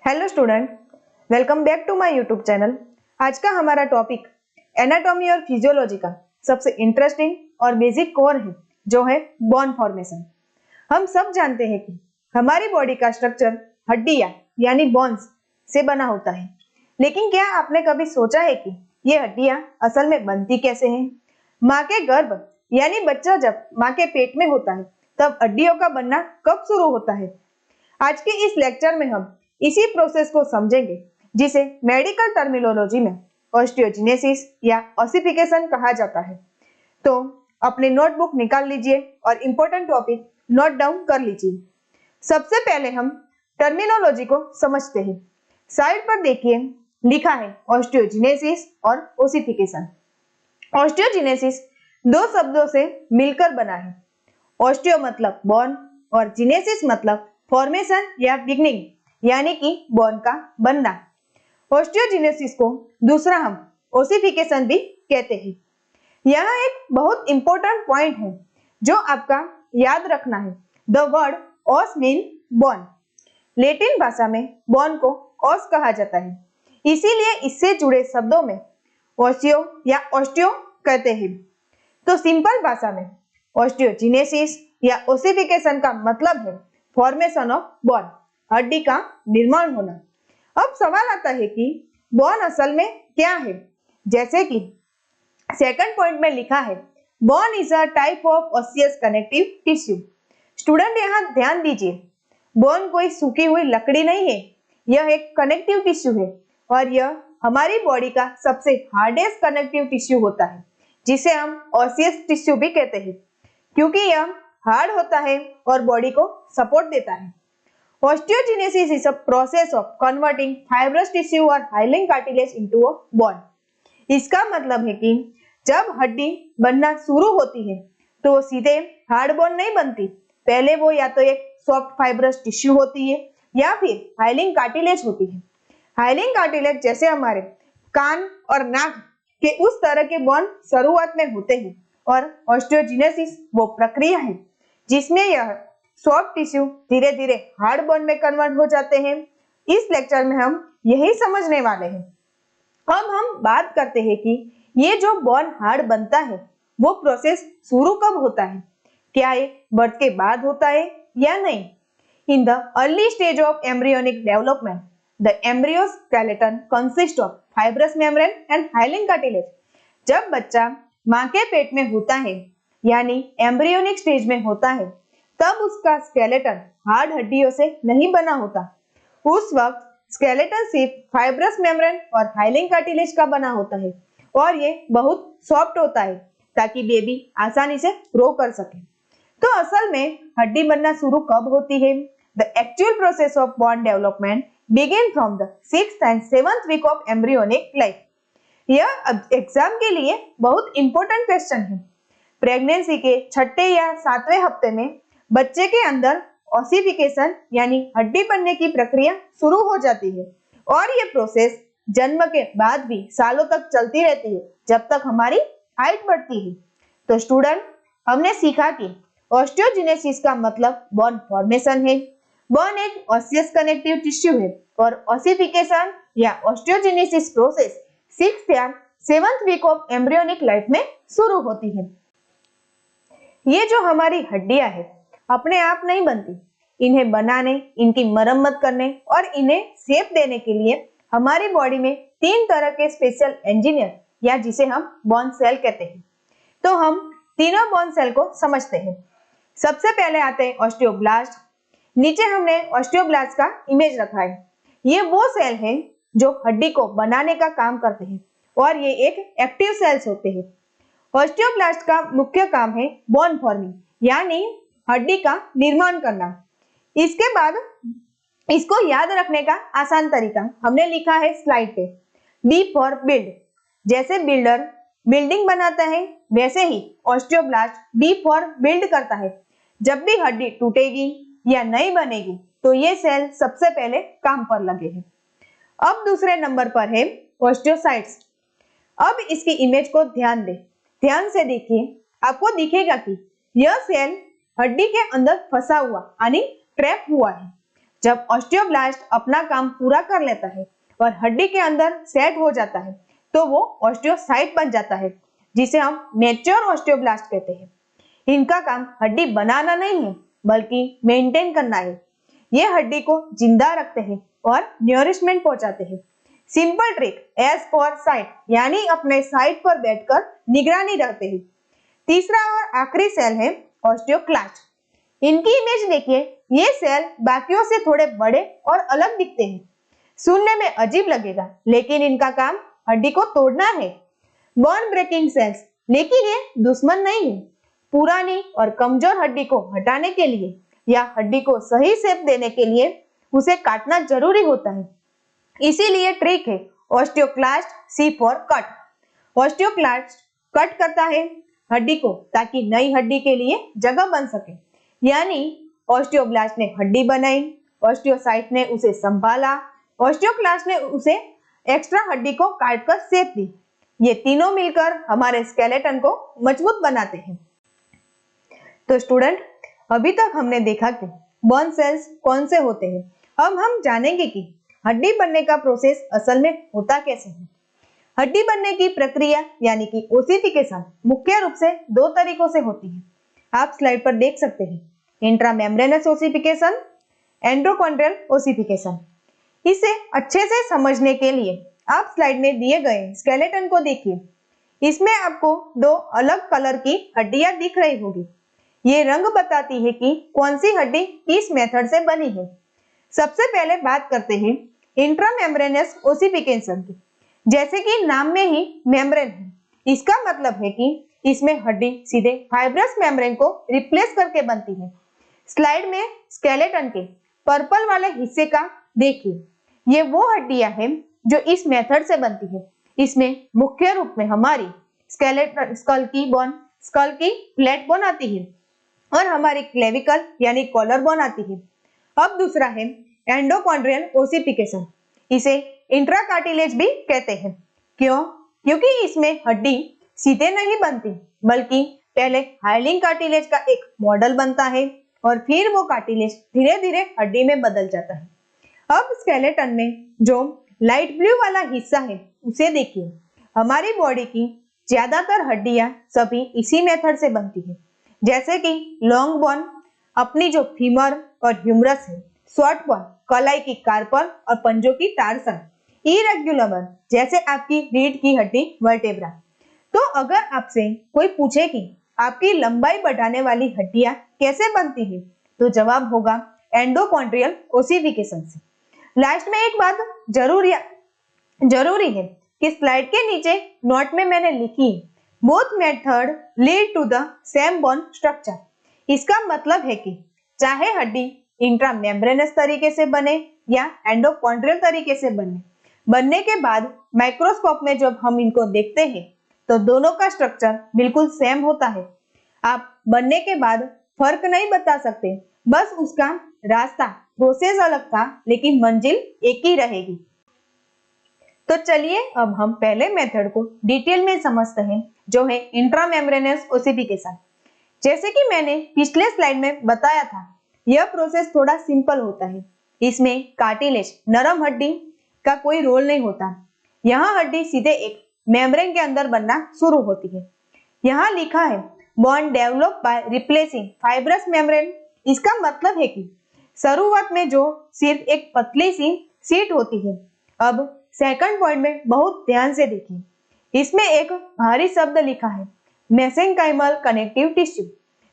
Hello student, welcome back to my YouTube channel. आज का हमारा टॉपिक एनाटॉमी और फिजियोलॉजी का सबसे इंटरेस्टिंग और बेसिक कोर है, जो है बोन फॉर्मेशन। हम सब जानते हैं कि हमारी बॉडी का स्ट्रक्चर हड्डियां यानी बोन्स से बना होता है, लेकिन क्या आपने कभी सोचा है कि ये हड्डियां असल में बनती कैसे हैं? माँ के गर्भ यानी बच्चा जब माँ के पेट में होता है, तब हड्डियों का बनना कब शुरू होता है? आज के इस लेक्चर में हम इसी प्रोसेस को समझेंगे, जिसे मेडिकल टर्मिनोलॉजी में ऑस्टियोजेनेसिस या ऑसिफिकेशन कहा जाता है। तो अपने नोटबुक निकाल लीजिए और इम्पोर्टेंट टॉपिक नोट डाउन कर लीजिए। सबसे पहले हम टर्मिनोलॉजी को समझते हैं। साइड पर देखिए, लिखा है ऑस्टियोजेनेसिस और ओसिफिकेशन। ऑस्टियोजेनेसिस दो शब्दों से मिलकर बना है। ऑस्टियो मतलब बोन और जेनेसिस मतलब फॉर्मेशन या बिगनिंग, यानी कि बोन का बनना। ऑस्टियोजेनेसिस को दूसरा हम ओसिफिकेशन भी कहते हैं। यहाँ एक बहुत इंपॉर्टेंट पॉइंट है जो आपका याद रखना है। द वर्ड ओस मीन बोन। लैटिन भाषा में बोन को ओस कहा जाता है, इसीलिए इससे जुड़े शब्दों में ओसियो या ऑस्टियो कहते हैं। तो सिंपल भाषा में ऑस्टियोजेनेसिस या ओसिफिकेशन का मतलब है फॉर्मेशन ऑफ बोन, हड्डी का निर्माण होना। अब सवाल आता है कि बोन असल में क्या है? जैसे कि सेकंड पॉइंट में लिखा है, bone is a type of osseous connective tissue. Student यहाँ ध्यान दीजिए, बोन कोई सूखी हुई लकड़ी नहीं है, यह एक कनेक्टिव टिश्यू है और यह हमारी बॉडी का सबसे हार्डेस्ट कनेक्टिव टिश्यू होता है, जिसे हम ऑसियस टिश्यू भी कहते हैं, क्योंकि यह हार्ड होता है और बॉडी को सपोर्ट देता है। Osteogenesis is a process of converting fibrous tissue or hyaline cartilage into a bone. इसका मतलब है कि जब हड्डी बनना शुरू होती है तो वो सीधे हार्ड बोन नहीं बनती। पहले वो या तो एक सॉफ्ट फाइब्रस टिश्यू होती है या फिर हाइलिन कार्टिलेज होती है। हाइलिन कार्टिलेज जैसे हमारे कान और नाक के उस तरह के बोन शुरुआत में होते हैं, और ऑस्टियोजेनेसिस वो प्रक्रिया है जिसमें यह सॉफ्ट टिश्यू धीरे धीरे हार्ड बोन में कन्वर्ट हो जाते हैं। इस लेक्चर में हम यही समझने वाले हैं। अब हम बात करते हैं कि ये जो बोन हार्ड बनता है वो प्रोसेस शुरू कब होता है? क्या ये बर्थ के बाद होता है या नहीं? In the early stage of embryonic development the embryo skeleton consist of fibrous membrane and hyaline cartilage. जब बच्चा माँ के पेट में होता है यानी एम्ब्रियोनिक स्टेज में होता है, तब उसका स्केलेटन हार्ड हड्डियों से नहीं बना होता। उस वक्त स्केलेटन सिर्फ फाइब्रस मेम्ब्रेन और हाइलिन कार्टिलेज का बना होता है और ये बहुत सॉफ्ट होता है ताकि बेबी आसानी से ग्रो कर सके। तो असल में हड्डी बनना शुरू कब होती है? The actual process of bone development begin from the 6th and 7th week of embryonic life. यह एग्जाम के लिए बहुत इंपॉर्टेंट क्वेश्चन है। प्रेगनेंसी के 6ठे या 7वें हफ्ते में बच्चे के अंदर ऑसिफिकेशन यानी हड्डी बनने की प्रक्रिया शुरू हो जाती है और ये प्रोसेस जन्म के बाद भी सालों तक चलती रहती है, जब तक हमारी हाइट बढ़ती है। तो स्टूडेंट, हमने सीखा कि ऑस्टियोजेनेसिस का मतलब बोन फॉर्मेशन है। बोन एक ऑसियस कनेक्टिव टिश्यू है और ऑसिफिकेशन या ऑस्टियोजेनेसिस प्रोसेस 6th या 7th week of embryonic life में शुरू होती है। ये जो हमारी हड्डियां है अपने आप नहीं बनती। इन्हें बनाने, इनकी मरम्मत करने और इन्हें शेप देने के लिए हमारी बॉडी में 3 तरह के स्पेशल इंजीनियर या जिसे हम बोन सेल कहते हैं। तो हम तीनों बोन सेल को समझते हैं। सबसे पहले आते हैं ऑस्टियोब्लास्ट। नीचे हमने ऑस्टियोब्लास्ट का इमेज रखा है। ये वो सेल है जो हड्डी को बनाने का काम करते हैं और ये एक एक्टिव सेल्स होते हैं। ऑस्टियोब्लास्ट का मुख्य काम है बोन फॉर्मिंग यानी हड्डी का निर्माण करना। इसके बाद इसको याद रखने का आसान तरीका हमने लिखा है स्लाइड पे। B for build. जैसे बिल्डर बिल्डिंग बनाता है, वैसे ही ऑस्टियोब्लास्ट बी फॉर बिल्ड करता है। जब भी हड्डी टूटेगी या नहीं बनेगी तो ये सेल सबसे पहले काम पर लगे हैं। अब दूसरे नंबर पर है ऑस्टियोसाइट्स। अब इसकी इमेज को ध्यान से देखिए, आपको दिखेगा कि यह सेल हड्डी के अंदर फंसा हुआ यानी ट्रैप हुआ है। जब ऑस्टियोब्लास्ट अपना काम पूरा कर लेता है और हड्डी के अंदर सेट हो जाता है तो वो ऑस्टियोसाइट बन जाता है, जिसे हम मैच्योर ऑस्टियोब्लास्ट कहते हैं। इनका काम हड्डी बनाना नहीं है बल्कि मेंटेन करना है। ये हड्डी को जिंदा रखते हैं और न्यूरिशमेंट पहुंचाते हैं। Simple trick as for site, यानी अपने साइट पर बैठकर निगरानी रखते हैं। तीसरा और आखिरी सेल है ऑस्टियोक्लास्ट। इनकी इमेज देखिए। ये सेल बाकियों से थोड़े बड़े और अलग दिखते हैं। सुनने में अजीब लगेगा, लेकिन इनका काम हड्डी को तोड़ना है। बोन ब्रेकिंग सेल्स, लेकिन ये दुश्मन नहीं है। पुरानी और कमजोर हड्डी को हटाने के लिए या हड्डी को सही शेप देने के लिए उसे काटना जरूरी होता है। इसीलिए ट्रिक है osteoclast C for cut. Osteoclast cut करता है हड्डी को ताकि नई हड्डी के लिए जगह बन सके। यानी ऑस्टियोब्लास्ट ने हड्डी बनाई, ऑस्टियोसाइट ने उसे संभाला, ऑस्टियोक्लास्ट ने उसे एक्स्ट्रा हड्डी को काटकर शेप दी। ये तीनों मिलकर हमारे स्केलेटन को मजबूत बनाते हैं। तो स्टूडेंट, अभी तक हमने देखा कि बोन सेल्स कौन से होते हैं। अब हम जानेंगे कि हड्डी बनने का प्रोसेस असल में होता कैसे है। हड्डी बनने की प्रक्रिया यानी कि ओसिफिकेशन मुख्य रूप से दो तरीकों से होती है। आप स्लाइड पर देख सकते हैं, इंट्रामेम्ब्रेनस ओसिफिकेशन, एंडोकॉन्ड्रियल ओसिफिकेशन। इसे अच्छे से समझने के लिए आप स्लाइड में दिए गए स्केलेटन को देखिए। इसमें आपको दो अलग कलर की हड्डियां दिख रही होगी। ये रंग बताती है कि कौन सी हड्डी किस मेथड से बनी है। सबसे पहले बात करते हैं इंट्रामेम्ब्रेनस ओसिफिकेशन की। जैसे कि नाम में ही मेम्ब्रेन है, इसका मतलब है कि इसमें हड्डी सीधे फाइब्रस मेम्ब्रेन को रिप्लेस करके बनती है। स्लाइड में स्केलेटन के पर्पल वाले हिस्से का देखिए। ये वो हड्डियां हैं जो इस मेथड से बनती है। इसमें मुख्य रूप में हमारी स्कल की फ्लैट बोन आती है और हमारी क्लेविकल यानी कॉलर बोन आती है। अब दूसरा है एंडोकॉन्ड्रियल ओसिफिकेशन। इसे इंट्राकार्टिलेज भी कहते हैं। क्यों? क्योंकि इसमें हड्डी सीधे नहीं बनती, बल्कि पहले हाइलिंग कार्टिलेज का एक मॉडल बनता है और फिर वो कार्टिलेज धीरे धीरे हड्डी में बदल जाता है। अब स्केलेटन में जो लाइट ब्लू वाला हिस्सा है उसे देखिए। हमारी बॉडी की ज्यादातर हड्डियां सभी इसी मेथड से बनती है। जैसे कि लॉन्ग बोन अपनी जो फीमर और ह्यूमरस है, शॉर्ट बोन कलाई की कार्पल और पंजों की टार्सन, इरेग्युलर बोन जैसे आपकी रीढ़ की हड्डी वर्टेब्रा। तो अगर आपसे कोई पूछे कि आपकी लंबाई बढ़ाने वाली हड्डियां कैसे बनती है, तो जवाब होगा एंडोकॉन्ड्रियल ओसिफिकेशन से। लास्ट में एक बात जरूरी है कि स्लाइड के नीचे नोट में मैंने लिखी है, both method lead to the same bone structure. इसका मतलब है कि चाहे हड्डी इंट्रामेम्ब्रेनस तरीके से बने या एंडोकॉन्ड्रियल तरीके से बनने के बाद माइक्रोस्कोप में जब हम इनको देखते हैं तो दोनों का स्ट्रक्चर बिल्कुल सेम होता है। आप बनने के बाद फर्क नहीं बता सकते, बस उसका रास्ता प्रोसेस अलग था लेकिन मंजिल एक ही रहेगी। तो चलिए अब हम पहले मेथड को डिटेल में समझते हैं, जो है इंट्रामेम्ब्रेनस ओसिफिकेशन। जैसे कि मैंने पिछले स्लाइड में बताया था, यह प्रोसेस थोड़ा सिंपल होता है। इसमें कार्टिलेज नरम हड्डी का कोई रोल नहीं होता। यहाँ हड्डी सीधे एक मेम्ब्रेन के अंदर बनना शुरू होती है। यहाँ लिखा है bone develop by replacing fibrous membrane. इसका मतलब है कि शुरुआत में जो सिर्फ एक पतली सी सीट होती है। अब सेकंड पॉइंट में बहुत ध्यान से देखिए। इसमें एक भारी शब्द लिखा है मेसेंकाइमल कनेक्टिव टिश्यू।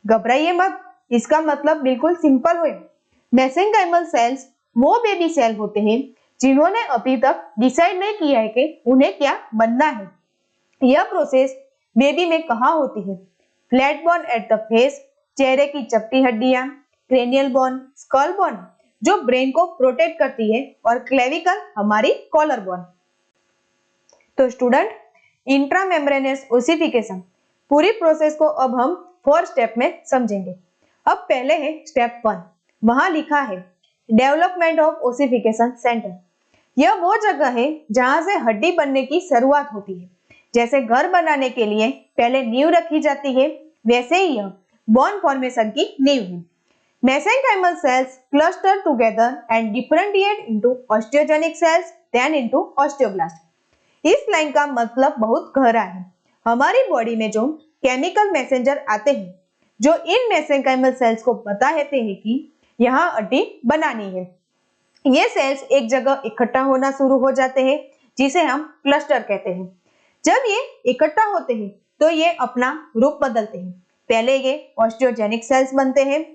घबराइए मत, इसका मतलब बिल्कुल सिंपल है। मेसेंकाइमल सेल्स वो बेबी सेल होते हैं जिन्होंने अभी तक डिसाइड नहीं किया है कि उन्हें क्या बनना है। यह प्रोसेस बेबी में कहाँ होती है? Flat bone at the face, चेहरे की चपटी हड्डियां, क्रेनियल बोन, स्कल बोन जो ब्रेन को प्रोटेक्ट करती है, और क्लेविकल हमारी कॉलर बोन। तो स्टूडेंट, इंट्रामेम्ब्रेनस ओसिफिकेशन पूरी प्रोसेस को अब हम 4 स्टेप में समझेंगे। अब पहले है स्टेप 1। वहां लिखा है डेवलपमेंट ऑफ ओसिफिकेशन सेंटर। यह वो जगह है जहां से हड्डी बनने की शुरुआत होती है। जैसे घर बनाने के लिए पहले नींव रखी जाती है, वैसे ही यह बोन फॉर्मेशन की नींव है। mesenchymal cells cluster together and differentiate into osteogenic cells then into osteoblast। इस लाइन का मतलब बहुत गहरा है। हमारी बॉडी में जो केमिकल मैसेंजर आते हैं जो इन मेसेंकाइमल सेल्स को बता देते हैं कि यहाँ हड्डी बनानी है। ये सेल्स एक जगह इकट्ठा होना शुरू हो जाते हैं जिसे हम क्लस्टर कहते हैं। जब ये इकट्ठा होते हैं तो ये अपना रूप बदलते हैं। पहले ये ऑस्टियोजेनिक सेल्स बनते हैं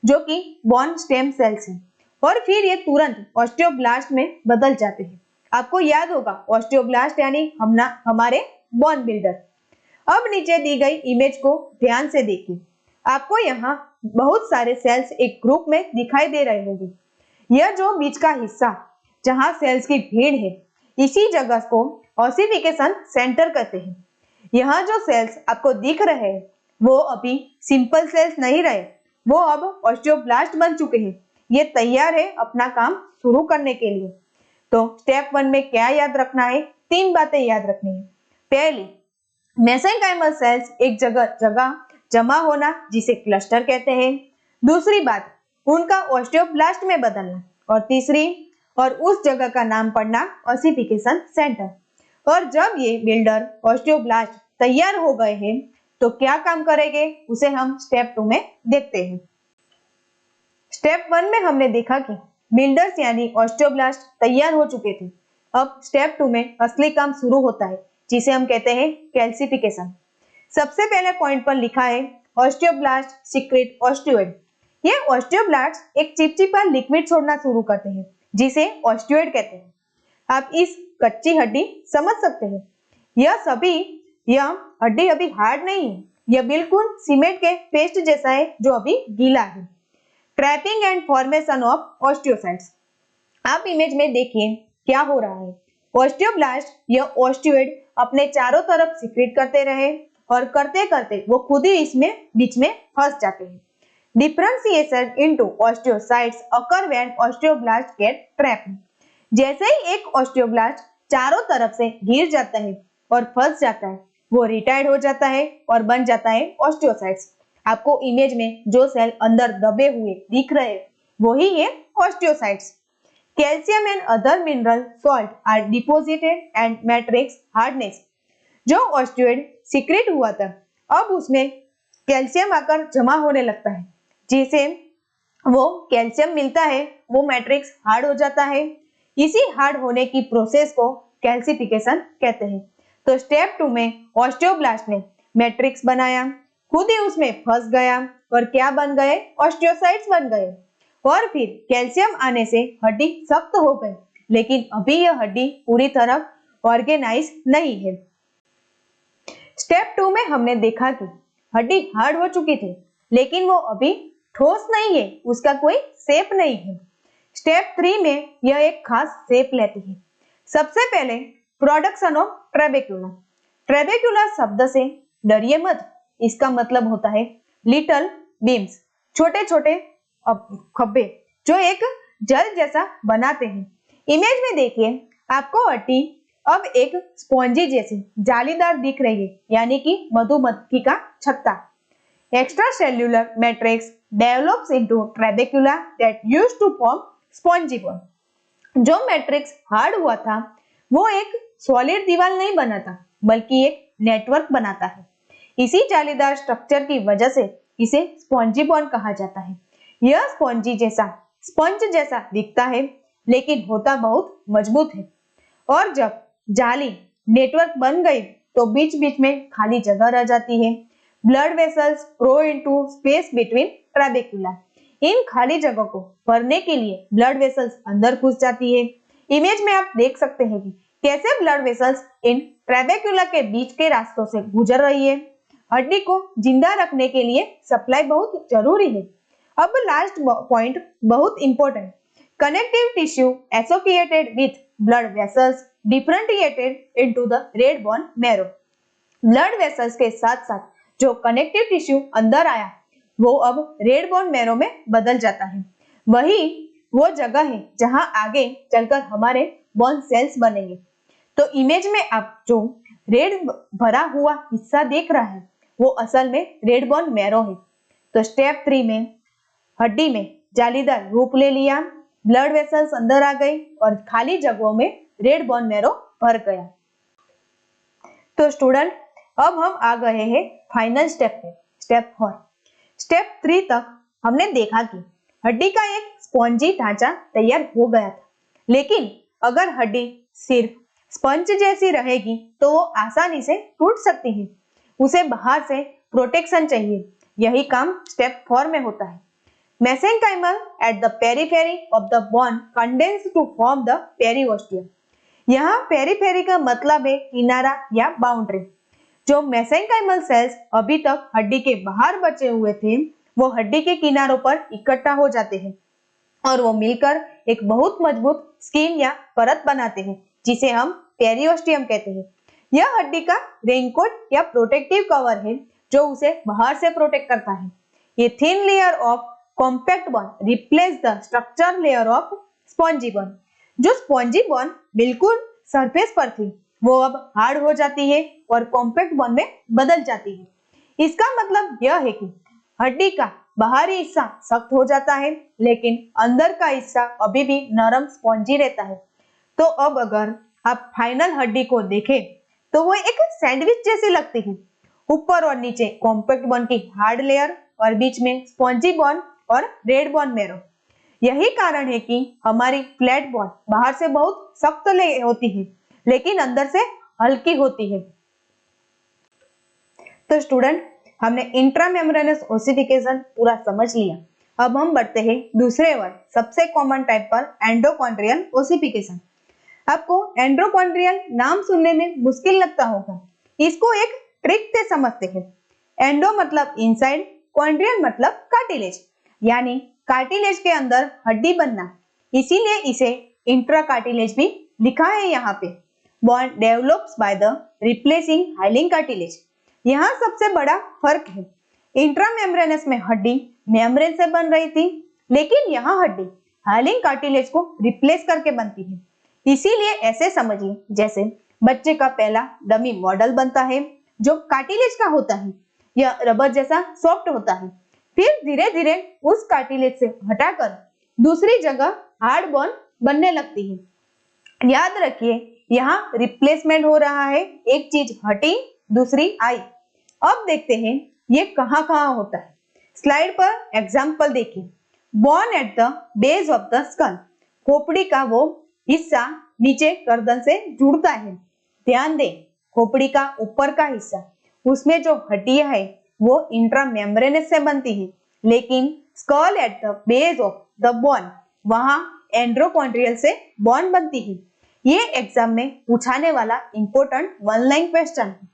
जो कि बोन स्टेम सेल्स हैं और फिर ये तुरंत ऑस्टियोब्लास्ट में बदल जाते हैं। आपको याद होगा ऑस्टियोब्लास्ट यानी हमारे बोन बिल्डर। अब नीचे दी गई इमेज को ध्यान से देखिए। आपको यहाँ बहुत सारे सेल्स एक ग्रुप में दिखाई दे रहे होंगे। यह जो बीच का हिस्सा जहाँ सेल्स की भीड़ है इसी जगह को ऑसिफिकेशन सेंटर कहते हैं। यहाँ जो सेल्स आपको दिख रहे हैं वो अभी सिंपल सेल्स नहीं रहे, वो अब ऑस्टियोब्लास्ट बन चुके हैं। ये तैयार है अपना काम शुरू करने के लिए। तो स्टेप 1 में क्या याद रखना है? 3 बातें याद रखनी है। पहली, मेसेंकाइमल सेल्स एक जगह जमा होना जिसे क्लस्टर कहते हैं। दूसरी बात, उनका ऑस्टियोब्लास्ट में बदलना। और तीसरी, और उस जगह का नाम पड़ना ऑसिफिकेशन सेंटर। और जब ये बिल्डर ऑस्टियोब्लास्ट तैयार हो गए हैं तो क्या काम करेंगे उसे हम स्टेप 2 में देखते हैं। स्टेप 1 में हमने देखा कि बिल्डर्स यानी ऑस्टियोब्लास्ट तैयार हो चुके थे। अब स्टेप 2 में असली काम शुरू होता है जिसे हम कहते हैं कैल्सिफिकेशन। सबसे पहले पॉइंट पर लिखा है ऑस्टियोब्लास्ट सीक्रेट ऑस्टियोइड। ये ऑस्टियोब्लास्ट एक चिपचिपा लिक्विड छोड़ना शुरू करते हैं जिसे ऑस्टियोइड कहते हैं। आप इस कच्ची हड्डी समझ सकते हैं। यह हड्डी अभी हार्ड नहीं है, यह बिल्कुल सीमेंट के पेस्ट जैसा है जो अभी गीला है। Trapping and formation of osteocytes. आप इमेज में देखिए क्या हो रहा है। ऑस्टियोब्लास्ट यह ऑस्टियोइड अपने चारों तरफ सीक्रेट करते रहे और करते करते वो खुद ही इसमें बीच में फंस जाते हैं। Differentiation into osteocytes occur when osteoblast gate trapped. जैसे ही एक ऑस्टियोब्लास्ट चारों तरफ से घिर जाता है और फंस जाता है, वो रिटायर्ड हो जाता है और बन जाता है ऑस्टियोसाइट्स। आपको इमेज में जो सेल अंदर दबे हुए दिख रहे हैं वही है osteocytes. Calcium and other mineral salt are deposited and matrix hardness. जो ऑस्टियोइड सीक्रेट हुआ था अब उसमें कैल्शियम आकर जमा होने लगता है, जिसे वो कैल्शियम मिलता है वो मैट्रिक्स हार्ड हो जाता है। इसी हार्ड होने की प्रोसेस को कैल्सिफिकेशन कहते हैं। तो स्टेप 2 में ऑस्टियोब्लास्ट ने मैट्रिक्स बनाया, खुद ही उसमें फंस गया और क्या बन गए? ऑस्टियोसाइट्स बन गए। और फिर कैल्शियम आने से हड्डी सख्त हो गई, लेकिन अभी यह हड्डी पूरी तरह ऑर्गेनाइज नहीं है। स्टेप 2 में हमने देखा कि हड्डी हार्ड हो चुकी थी लेकिन वो अभी ठोस नहीं है, उसका कोई शेप नहीं है। स्टेप 3 में यह एक खास शेप लेती है। सबसे पहले प्रोडक्शन ऑफ ट्रेबेक्युला। ट्रेबेक्युला शब्द से डरिए मत, इसका मतलब होता है लिटिल बीम्स, छोटे छोटे खब्बे जो एक जल जैसा बनाते हैं। इमेज में देखिए आपको हड्डी अब एक स्पॉन्जी जैसी जालीदार दिख रही है, यानी कि मधुमक्खी का छत्ता। Extra cellular matrix develops into trabecula that used to form spongy bone. जो मैट्रिक्स हार्ड हुआ था वो एक सॉलिड दीवार नहीं बनाता बल्कि एक नेटवर्क बनाता है। इसी जालीदार स्ट्रक्चर की वजह से इसे स्पॉन्जी बोन कहा जाता है। यह स्पंज जैसा दिखता है लेकिन होता बहुत मजबूत है। और जब जाली नेटवर्क बन गई तो बीच बीच में खाली जगह रह जाती है। Blood vessels grow into space between trabecula. इन खाली जगह को भरने के लिए ब्लड वेसल्स अंदर घुस जाती है। इमेज में आप देख सकते हैं कि कैसे ब्लड वेसल्स इन ट्रेबेक्युला के बीच के रास्तों से गुजर रही है। हड्डी को जिंदा रखने के लिए सप्लाई बहुत जरूरी है। अब लास्ट पॉइंट बहुत important. Connective tissue associated with blood vessels differentiated into the red bone marrow. Blood vessels के साथ साथ जो कनेक्टिव टिश्यू अंदर आया वो अब रेड बोन मैरो में बदल जाता है। वही वो जगह है जहां आगे चलकर हमारे बोन सेल्स बनेंगे। तो इमेज में आप जो रेड भरा हुआ हिस्सा देख रहा है वो असल में रेड बोन मैरो है। तो स्टेप 3 में हड्डी में जालीदार रूप ले लिया, ब्लड वेसल्स अंदर आ गई और खाली जगहों में रेड बोन मैरो भर गया। तो स्टूडेंट, अब हम आ गए हैं फाइनल स्टेप पे, स्टेप 4। स्टेप 3 तक हमने देखा कि हड्डी का एक स्पॉन्जी ढांचा तैयार हो गया था, लेकिन अगर हड्डी सिर्फ स्पंज जैसी रहेगी तो वो आसानी से टूट सकती है। उसे बाहर से प्रोटेक्शन चाहिए। यही काम स्टेप 4 में होता है। Mesenchymal at the periphery of the bone condense to form the periosteum. यहाँ पेरिफेरी का मतलब है किनारा या बाउंड्री। जो मेसेंकाइमल सेल्स अभी तक हड्डी के बाहर बचे हुए थे, वो हड्डी के किनारों पर इकट्ठा हो जाते हैं और वो मिलकर एक बहुत मजबूत स्किन या परत बनाते हैं, जिसे हम पेरिओस्टियम कहते हैं। यह हड्डी का रेनकोट या प्रोटेक्टिव कवर है जो उसे बाहर से प्रोटेक्ट करता है। ये thin layer of compact bone replace the structure layer of spongy bone. जो स्पॉन्जी बोन बिल्कुल सरफेस पर थी, वो अब हार्ड हो जाती है और कॉम्पैक्ट बोन में बदल जाती है। इसका मतलब यह है कि हड्डी का बाहरी हिस्सा सख्त हो जाता है, लेकिन अंदर का हिस्सा अभी भी नरम स्पॉन्जी रहता है। तो अब अगर आप फाइनल हड्डी को देखें तो वो एक सैंडविच जैसी लगती है। ऊपर और नीचे कॉम्पैक्ट बोन की हार्ड लेयर और बीच में स्पॉन्जी बोन और रेड बोन मैरो। यही कारण है कि हमारी फ्लैट बोन बाहर से बहुत सख्त होती है, लेकिन अंदर से हल्की होती है। तो स्टूडेंट, हमने इंट्रामेम्ब्रेनस ओसिफिकेशन पूरा समझ लिया। अब हम बढ़ते हैं दूसरे वर्ड, सबसे कॉमन टाइप पर, एंडोकॉन्ड्रियल ओसिफिकेशन। आपको एंडोकॉन्ड्रियल नाम सुनने में मुश्किल लगता होगा। इसको एक ट्रिक से समझते हैं। एंडो मतलब इनसाइड, कॉन्ड्रियल मतलब कार्टिलेज, यानी कार्टिलेज के अंदर हड्डी बनना। इसीलिए इसे इंट्राकार्टिलेज भी लिखा है यहाँ पे। Bone develops by the replacing हाइलिंग cartilage. यहाँ सबसे बड़ा फर्क है, इंट्रामेम्ब्रेनस में हड्डी मेम्ब्रेन से बन रही थी, लेकिन यहाँ हड्डी हाइलिंग कार्टिलेज को रिप्लेस करके बनती है। इसीलिए ऐसे समझिए जैसे बच्चे का पहला डमी मॉडल बनता है जो कार्टिलेज का होता है। यह रबर जैसा सॉफ्ट होता है, फिर धीरे धीरे उस कार्टिलेज से हटाकर दूसरी जगह हार्ड बोन बनने लगती है। याद रखिए, यहाँ रिप्लेसमेंट हो रहा है, एक चीज हटी दूसरी आई। अब देखते हैं ये कहाँ कहाँ होता है। स्लाइड पर एग्जाम्पल देखिए। Bone eight the base of the skull. खोपड़ी का वो हिस्सा नीचे गर्दन से जुड़ता है। ध्यान दें, खोपड़ी का ऊपर का हिस्सा, उसमें जो हड्डियां है वो इंट्रामेम्ब्रेनस से बनती है, लेकिन skull at the base of the bone, वहां एंडोकॉन्ड्रियल से बोन बनती है। ये एग्जाम में पूछाने वाला इंपॉर्टेंट वन लाइन क्वेश्चन है।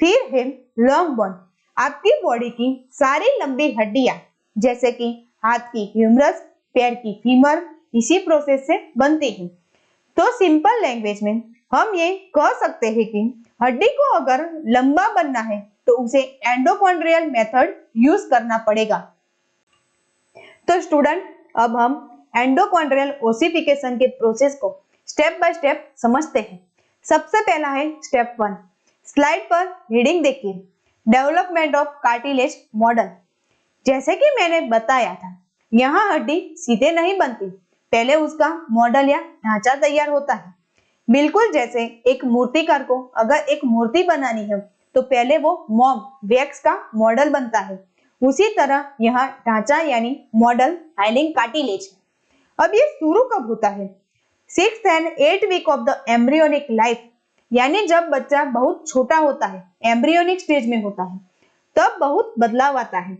फिर है लॉन्ग बोन। आपकी बॉडी की सारी लंबी हड्डियां, जैसे कि हाथ की ह्यूमरस, पैर की फीमर, इसी प्रोसेस से बनती है। तो सिंपल लैंग्वेज में हम ये कह सकते हैं कि हड्डी को अगर लंबा बनना है तो उसे एंडोकॉन्ड्रियल मेथड यूज करना पड़ेगा। तो स्टूडेंट, अब हम एंडोकॉन्ड्रियल ओसिफिकेशन के प्रोसेस को स्टेप बाय स्टेप समझते हैं। सबसे पहला है स्टेप 1। स्लाइड पर रीडिंग देखिए। Development of cartilage model. जैसे कि मैंने बताया था, यहाँ हड्डी सीधे नहीं बनती, पहले उसका मॉडल या ढांचा तैयार होता है। बिल्कुल जैसे एक मूर्तिकार को अगर एक मूर्ति बनानी है तो पहले वो मॉम वैक्स का मॉडल बनता है, उसी तरह यहाँ ढांचा यानी मॉडल हाइलिंग कार्टिलेज है। अब ये शुरू कब होता है? 6th and 8th week of the embryonic life, यानी जब बच्चा बहुत छोटा होता है, एम्ब्रियोनिक स्टेज में होता है, तब बहुत बदलाव आता है।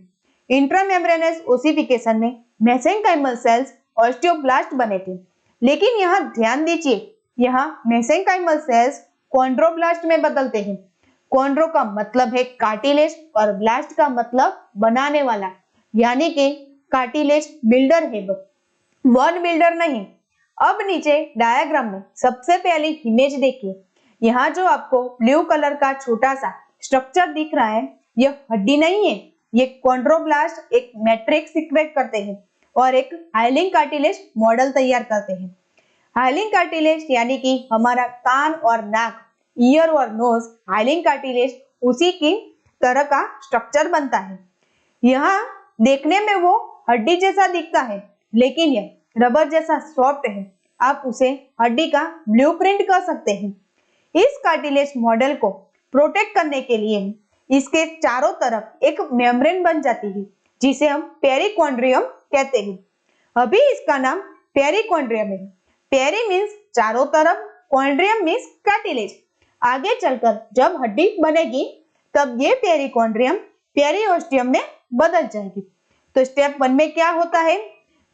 इंट्रामेम्ब्रेनस ओसिफिकेशन में मेसेंकाइमल सेल्स ऑस्टियोब्लास्ट बने थे, लेकिन यहाँ ध्यान दीजिए, यहाँ मेसेंकाइमल सेल्स कॉन्ड्रोब्लास्ट में बदलते हैं। कॉन्ड्रो का मतलब है कार्टिलेज और ब्लास्ट का मतलब बनाने वाला, यानी कि कार्टिलेज बिल्डर है, बोन बिल्डर नहीं। अब नीचे डायग्राम में सबसे पहली इमेज देखिए। यहाँ जो आपको ब्लू कलर का छोटा सा स्ट्रक्चर दिख रहा है, यह हड्डी नहीं है, ये कॉन्ड्रोब्लास्ट एक मैट्रिक्स सिक्रेट करते हैं और एक हाइलिंग कार्टिलेज मॉडल तैयार करते हैं। हाइलिंग कार्टिलेज यानी कि हमारा कान और नाक, ईयर और नोज, हाइलिंग कार्टिलेज उसी की तरह का स्ट्रक्चर बनता है। यहाँ देखने में वो हड्डी जैसा दिखता है, लेकिन यह रबर जैसा सॉफ्ट है। आप उसे हड्डी का ब्लूप्रिंट कह सकते हैं। इस कार्टिलेज मॉडल को प्रोटेक्ट करने के लिए इसके चारों तरफ एक मेम्ब्रेन बन जाती है, जिसे हम पेरिकॉन्ड्रियम कहते हैं। अभी इसका नाम पेरिकॉन्ड्रियम है। पेरी मीन्स चारों तरफ, कॉन्ड्रियम मीन्स कार्टिलेज। आगे चलकर जब हड्डी बनेगी तब ये पेरिकॉन्ड्रियम पेरिओस्टियम में बदल जाएगी। तो स्टेप 1 में क्या होता है?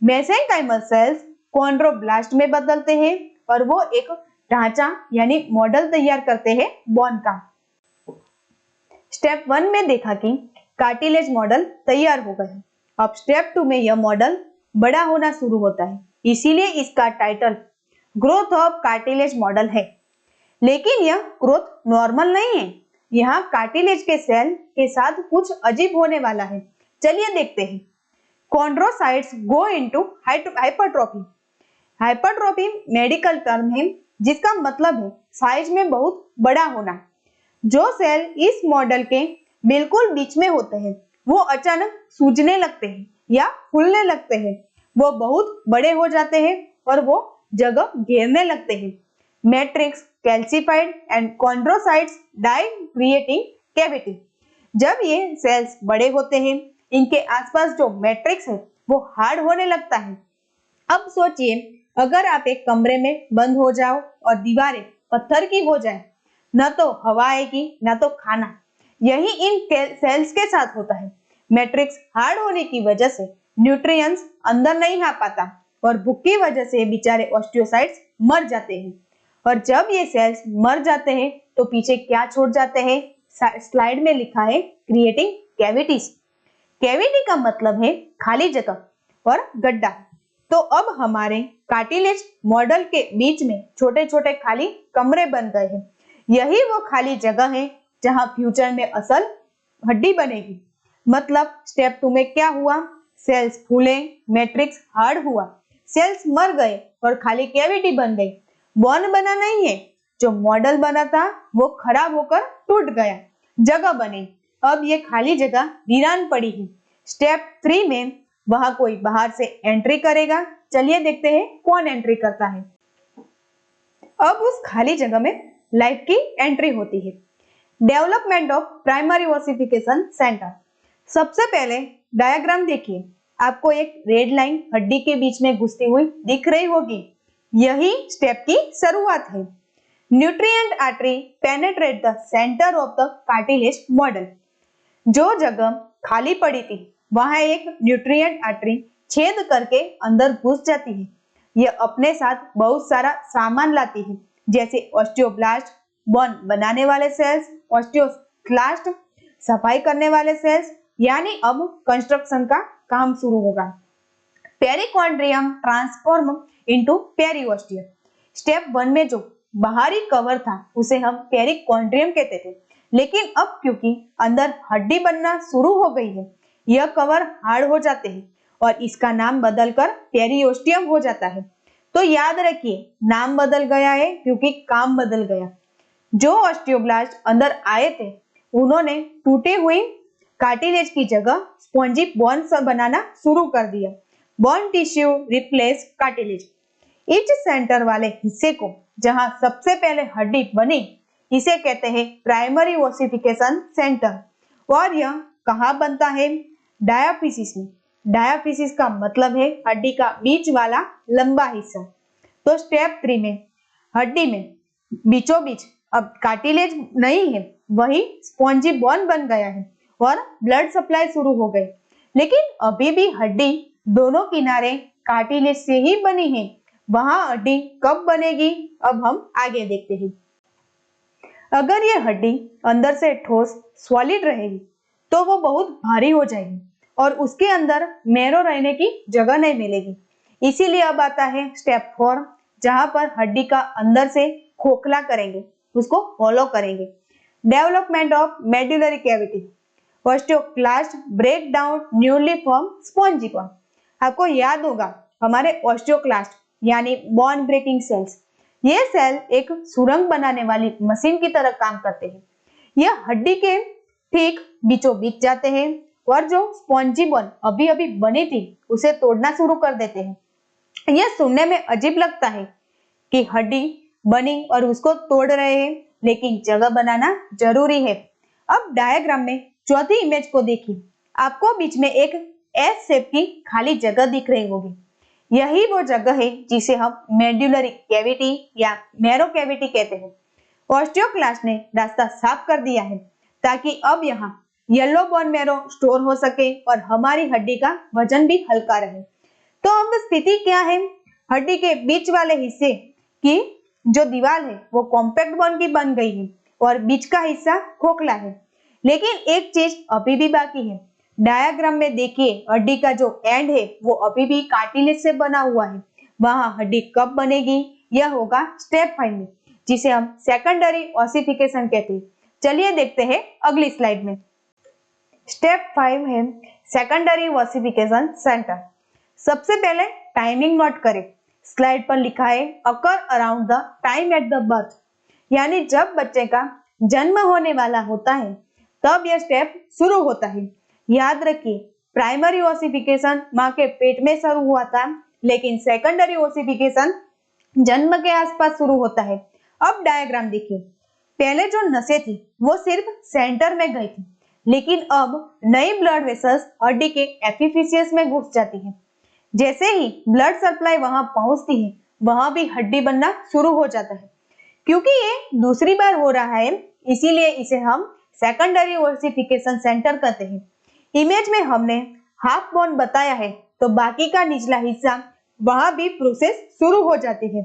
मेसेंकाइमल सेल्स कॉन्ड्रोब्लास्ट में बदलते हैं और वो एक ढांचा यानी मॉडल तैयार करते हैं बोन का। स्टेप 1 में देखा कि कार्टिलेज मॉडल तैयार हो गया। अब स्टेप 2 में यह मॉडल बड़ा होना शुरू होता है, इसीलिए इसका title growth of cartilage model है। लेकिन यह ग्रोथ नॉर्मल नहीं है। यहाँ कार्टिलेज के सेल के साथ कुछ अजीब होने वाला है। चलिए देखते हैं। Chondrocytes go into hypertrophy. Hypertrophy medical term है जिसका मतलब है साइज में बहुत बड़ा होना। जो सेल इस मॉडल के बिल्कुल बीच में होते हैं वो अचानक सूजने लगते हैं या फूलने लगते हैं। वो बहुत बड़े हो जाते हैं और वो जगह घेरने लगते हैं। Matrix calcified and chondrocytes die creating cavity. जब ये सेल्स बड़े होते हैं, इनके आसपास जो मैट्रिक्स है वो हार्ड होने लगता है। अब सोचिए, अगर आप एक कमरे में बंद हो जाओ और दीवारें पत्थर की हो जाए, न तो हवा आएगी न तो खाना। यही इन सेल्स के साथ होता है। मैट्रिक्स हार्ड होने की वजह से न्यूट्रिएंट्स अंदर नहीं आ पाता और भूख की वजह से बेचारे ऑस्टियोसाइट्स मर जाते हैं। और जब ये सेल्स मर जाते हैं तो पीछे क्या छोड़ जाते हैं? स्लाइड में लिखा है क्रिएटिंग कैविटीज। कैविटी का मतलब है खाली जगह और गड्ढा। तो अब हमारे कार्टिलेज मॉडल के बीच में छोटे छोटे खाली कमरे बन गए हैं। यही वो खाली जगह है जहां फ्यूचर में असल हड्डी बनेगी। मतलब स्टेप 2 में क्या हुआ? सेल्स फूले, मैट्रिक्स हार्ड हुआ, सेल्स मर गए और खाली कैविटी बन गई। बोन बना नहीं है। जो मॉडल बना था वो खराब होकर टूट गया, जगह बनी। अब ये खाली जगह वीरान पड़ी है। स्टेप 3 में वहां कोई बाहर से एंट्री करेगा। चलिए देखते हैं कौन एंट्री करता है। अब उस खाली जगह में लाइफ की एंट्री होती है। Development of primary ossification centre. सबसे पहले डायग्राम देखिए। आपको एक रेड लाइन हड्डी के बीच में घुसती हुई दिख रही होगी। यही स्टेप की शुरुआत है। Nutrient artery penetrate the centre of the cartilage model. जो जगह खाली पड़ी थी वहां एक न्यूट्रिएंट आर्टरी छेद करके अंदर घुस जाती है। यह अपने साथ बहुत सारा सामान लाती है, जैसे ऑस्टियोब्लास्ट बोन बनाने वाले सेल्स, ऑस्टियोक्लास्ट सफाई करने वाले सेल्स, यानी अब कंस्ट्रक्शन का काम शुरू होगा। Perichondrium transform into periosteum. Step 1 में जो बाहरी कवर था उसे हम पेरिकॉन्ड्रियम कहते थे, लेकिन अब क्योंकि अंदर हड्डी बनना शुरू हो गई है, यह कवर हार्ड हो जाते हैं और इसका नाम बदलकर पेरिओस्टियम हो जाता है। तो याद रखिए, नाम बदल गया है क्योंकि काम बदल गया। जो ऑस्टियोब्लास्ट अंदर आए थे उन्होंने टूटे हुए कार्टिलेज की जगह स्पॉन्जी बोन बनाना शुरू कर दिया। Bone tissue replace cartilage. Etch centre वाले हिस्से को जहां सबसे पहले हड्डी बनी, इसे कहते हैं प्राइमरी ओसिफिकेशन सेंटर। और यह कहाँ बनता है? डायाफिसिस में। डायाफिसिस का मतलब है हड्डी का बीच वाला लंबा हिस्सा। तो स्टेप 3 में हड्डी में बीचों बीच अब कार्टिलेज नहीं है, वही स्पॉन्जी बोन बन गया है और ब्लड सप्लाई शुरू हो गई। लेकिन अभी भी हड्डी दोनों किनारे कार्टिलेज से ही बनी है। वहां हड्डी कब बनेगी, अब हम आगे देखते हैं। अगर ये हड्डी अंदर से ठोस सॉलिड रहेगी तो वो बहुत भारी हो जाएगी और उसके अंदर मेरो रहने की जगह नहीं मिलेगी। इसीलिए अब आता है स्टेप 4, जहां पर हड्डी का अंदर से खोखला करेंगे, उसको हॉलो करेंगे। Development of medullary cavity. Osteoclast break down newly form spongy bone. आपको याद होगा हमारे ऑस्टियोक्लास्ट यानी बोन ब्रेकिंग सेल्स, ये सेल एक सुरंग बनाने वाली मशीन की तरह काम करते हैं। यह हड्डी के ठीक बीचों बीच जाते हैं और जो स्पॉन्जी बोन अभी अभी बनी थी उसे तोड़ना शुरू कर देते हैं। यह सुनने में अजीब लगता है कि हड्डी बनी और उसको तोड़ रहे हैं, लेकिन जगह बनाना जरूरी है। अब डायग्राम में चौथी इमेज को देखिए। आपको बीच में एक एस शेप की खाली जगह दिख रही होगी। यही वो जगह है जिसे हम मेडुलरी कैविटी या मैरो कैविटी कहते हैं। ऑस्टियोक्लास्ट ने रास्ता साफ कर दिया है ताकि अब यहाँ येलो बोन मैरो स्टोर हो सके और हमारी हड्डी का वजन भी हल्का रहे। तो अब स्थिति क्या है? हड्डी के बीच वाले हिस्से की जो दीवार है वो कॉम्पैक्ट बोन की बन गई है और बीच का हिस्सा खोखला है। लेकिन एक चीज अभी भी बाकी है। डायग्राम में देखिए, हड्डी का जो एंड है वो अभी भी कार्टिलेज से बना हुआ है। वहां हड्डी कब बनेगी? यह होगा स्टेप 5 में, जिसे हम सेकेंडरी ओसिफिकेशन कहते हैं। चलिए देखते हैं अगली स्लाइड में। स्टेप 5 है सेकेंडरी ओसिफिकेशन सेंटर। सबसे पहले टाइमिंग नोट करें। स्लाइड पर लिखा है occur around the time at the birth, यानी जब बच्चे का जन्म होने वाला होता है तब यह स्टेप शुरू होता है। याद रखिए, प्राइमरी ओसिफिकेशन मां के पेट में शुरू हुआ था, लेकिन सेकेंडरी ओसिफिकेशन जन्म के आसपास शुरू होता है। अब डायग्राम देखिए। पहले जो नसें थी वो सिर्फ सेंटर में गई थी, लेकिन अब नई ब्लड वेसल्स हड्डी के एपिफिशियस में घुस जाती है। जैसे ही ब्लड सप्लाई वहां पहुंचती है, वहां भी हड्डी बनना शुरू हो जाता है। क्योंकि ये दूसरी बार हो रहा है, इसीलिए इसे हम सेकेंडरी ओसिफिकेशन सेंटर कहते हैं। इमेज में हमने हाफ बोन बताया है, तो बाकी का निचला हिस्सा वहां भी प्रोसेस शुरू हो जाती है।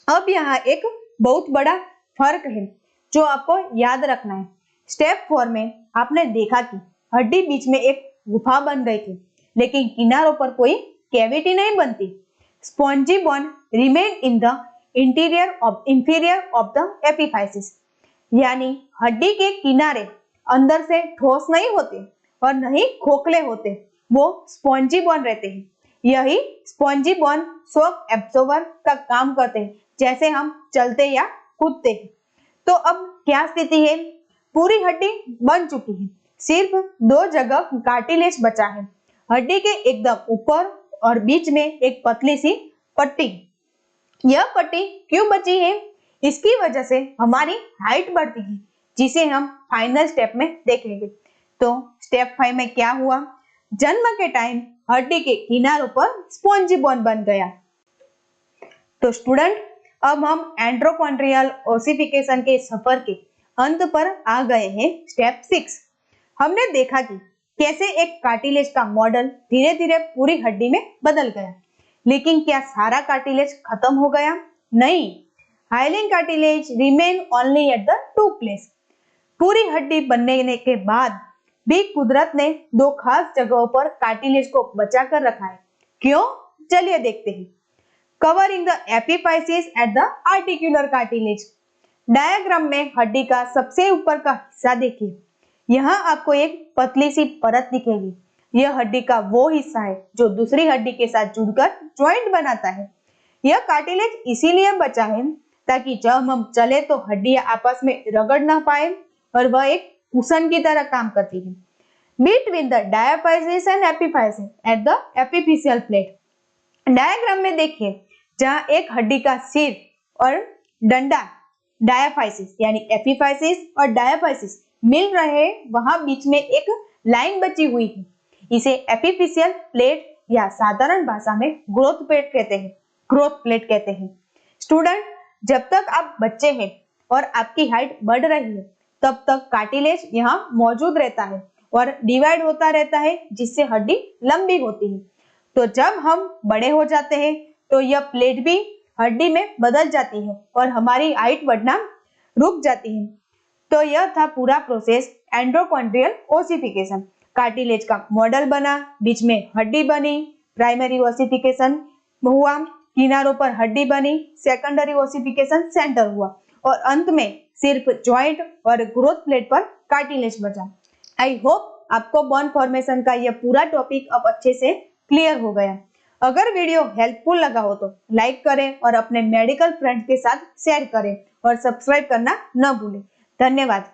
अब यहाँ एक बहुत बड़ा फर्क है जो आपको याद रखना है। स्टेप 4 में आपने देखा कि हड्डी बीच में एक गुफा बन गई थी, लेकिन किनारों पर कोई कैविटी नहीं बनती। Spongy bone remain in the inferior of the epiphysis, यानी हड्डी के किनारे अंदर से ठोस नहीं होते और नहीं खोखले होते, वो स्पॉन्जी बोन रहते हैं। यही स्पॉन्जी बोन शॉक एब्जॉर्बर का काम करते हैं, जैसे हम चलते या कूदते हैं। तो अब क्या स्थिति है? पूरी हड्डी बन चुकी है, सिर्फ 2 जगह कार्टिलेज बचा है। हड्डी के एकदम ऊपर और बीच में एक पतली सी पट्टी। यह पट्टी क्यों बची है? इसकी वजह से हमारी हाइट बढ़ती है, जिसे हम फाइनल स्टेप में देखेंगे। तो स्टेप 5 में क्या हुआ? जन्म के टाइम हड्डी के किनारों पर स्पॉन्जी बोन बन गया। तो स्टूडेंट, अब हम एंड्रोकॉन्ड्रियल ओसिफिकेशन के सफर के अंत पर आ गए हैं। स्टेप 6। हमने देखा कि कैसे एक कार्टिलेज का मॉडल धीरे धीरे पूरी हड्डी में बदल गया। लेकिन क्या सारा कार्टिलेज खत्म हो गया? नहीं, hyaline cartilage remain only at the 2 place. पूरी हड्डी बनने के बाद भी कुदरत ने 2 खास जगहों पर कार्टिलेज को बचा कर रखा है। क्यों? चलिए देखते हैं। Covering the epiphysis at the articular cartilage. Diagram में हड्डी का सबसे ऊपर का हिस्सा देखिए। यहाँ आपको एक पतली सी परत दिखेगी। यह हड्डी का वो हिस्सा है जो दूसरी हड्डी के साथ जुड़कर जॉइंट बनाता है। यह कार्टिलेज इसीलिए बचा है ताकि जब हम चले तो हड्डियां आपस में रगड़ ना पाए और वह एक कुशन की तरह काम करती है। Between the diaphysis and epiphysis at the epiphyseal plate. Diagram में देखिए, जहां एक हड्डी का सिर और डंडा डायाफाइसिस यानी एपिफाइसिस और डायाफाइसिस मिल रहे हैं, वहां बीच में एक लाइन बची हुई है। इसे एपिफिशियल प्लेट या साधारण भाषा में ग्रोथ प्लेट कहते हैं। स्टूडेंट, जब तक आप बच्चे हैं और आपकी हाइट बढ़ रही है, तब तक कार्टिलेज यहाँ मौजूद रहता है और डिवाइड होता रहता है, जिससे हड्डी लंबी होती है। तो जब हम बड़े हो जाते हैं तो यह प्लेट भी हड्डी में बदल जाती है और हमारी हाइट बढ़ना रुक जाती है। तो यह था पूरा प्रोसेस एंड्रोकॉन्ड्रियल ओसिफिकेशन। कार्टिलेज का मॉडल बना, बीच में हड्डी बनी, प्राइमरी ओसिफिकेशन हुआ, किनारों पर हड्डी बनी, सेकेंडरी ओसिफिकेशन सेंटर हुआ और अंत में सिर्फ जॉइंट और ग्रोथ प्लेट पर कार्टिलेज बचा। आई होप आपको बोन फॉर्मेशन का यह पूरा टॉपिक अब अच्छे से क्लियर हो गया। अगर वीडियो हेल्पफुल लगा हो तो लाइक करें और अपने मेडिकल फ्रेंड्स के साथ शेयर करें और सब्सक्राइब करना न भूलें। धन्यवाद।